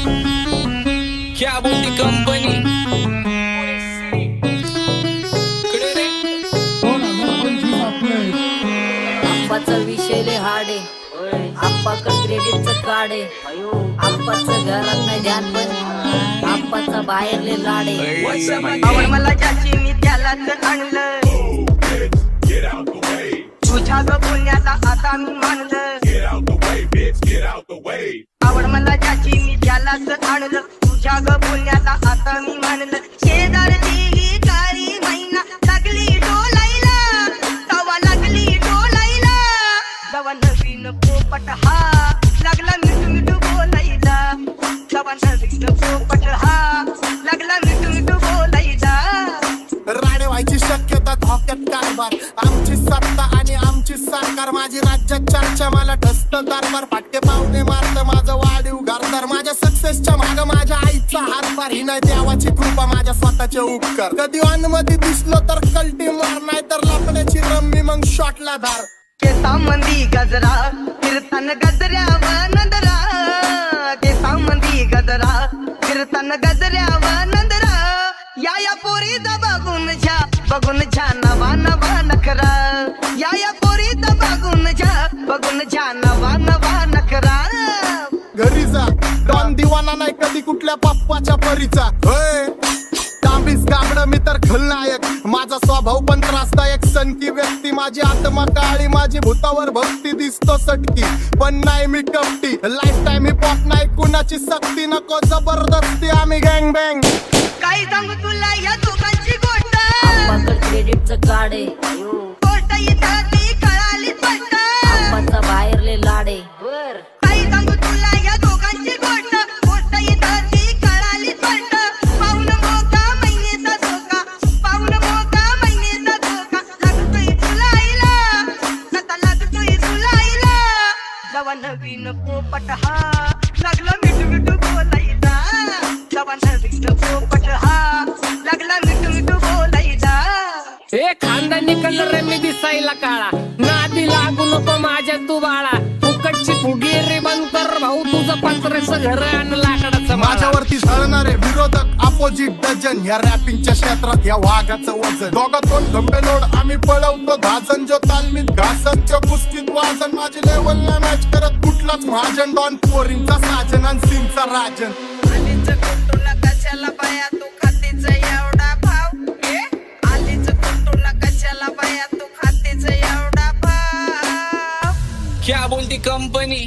क्या बोलती कंपनी आप्पाचा विषय लय हार्ड आहे. आप्पाकडे क्रेडिटचं कार्ड आहे. आप्पाचं घरात नाही ध्यान पण आप्पाचा बाहेर लय लाड आहे. आवड मला ज्याची मी त्यालाच आणलं. तुझ्या ग पुण्याला आता मी मानलं. आवड मला ज्याची मी त्यालाच आणलं. तुझ्या ग पुण्याला आता मी मानलं. शेजारची ही काळी मैना लागली डोलायला. तवा लागली डोलायला. तवा नवीन पोपट हा लागला मिठू मिठू बोलायला. तवा नवीन पोपट हा लागला मिठू मिठू बोलायला. राडे व्हायची शक्यता धोक्यात कारभार. आमची सत्ता आणि आमची सरकार. माझी राज्यात चर्चा मला ठसत दरबार. फाटके पावणे मारत माझं वाढीव घरदार. माझ्या सक्सेसच्या माग माझ्या आईचा हातभार. ही नाही देवाची कृपा माझ्या स्वतःचे उपकार. कधी मध्ये दिसलो तर कल्टी मार. नाही तर लपण्याची रम्मी मग शॉटला धार. केसामंदी गजरा फिरताना गजऱ्यावर नंदरा. केसामंदी गजरा फिरताना गजऱ्यावर नंदरा. या पोरीचा बघून झा नवा नवा नखरा. या पोरीचा बघून झा नवा नवा नखरा. घरी जा डॉन दिवाना नाही कधी कुठल्या पप्पाच्या परीचा. होय तांबीस गाबड मी तर खलनायक. माझा स्वभाव पण त्रासदायक. सनकी व्यक्ती माझी आत्मा काळी. माझी भूतावर भक्ती दिसतो सटकी पण नाही मी कपटी. लाईफ टाइम हिप हॉप नाही कुणाची सक्ती. नको जबरदस्ती आम्ही गँग बँग. काय सांगू तुला या दोघांची गोष्ट. आप्पाकडे क्रेडिटचं कार्ड आहे. गोष्ट इथं ती कळाली स्पष्ट. आप्पाचा बाहेर लय लाड आहे. काय सांगू तुला या दोघांची गोष्ट. गोष्ट इथं ती कळाली स्पष्ट. पाऊन मोका महिनेचा धोका. पाऊन मोका महिनेचा धोका. लागतोय तुला आईला. आता लागतोय तुला आईला. जवा नवीन पोपट हा लागला मिठू मिठू बोलायला. जवा नवीन पोपट हा लागला मिठू मिठू बोलायला. ए खानदानी कलर मी दिसायला काळा. नादी लागू नको माझ्या तू बाळा. फुकटची फुगीरी बंद कर भाऊ. तुझं पत्र्याचं घर आणि लाकडाचं माळा. माझ्यावरती झळणारे विरोधक अपोजिट डझन. या रॅपिंगच्या क्षेत्रात या वाघाचं वजन. दोघातून खंबे लोड आम्ही पळवतो धाजन. जो तालमीत घासनच्या कुस्तीत वाजन. माझी लेवलला मॅच करत कुठलाच महाजन. डॉन पोरींचा साजन आणि सिंगचा राजन. आलीच कुटुला कशाला बाया तू खातीच एवढा भाव. आलीच कुटुला कशाला बाया तू खातीच एवढा भाव. क्या बोलती कंपनी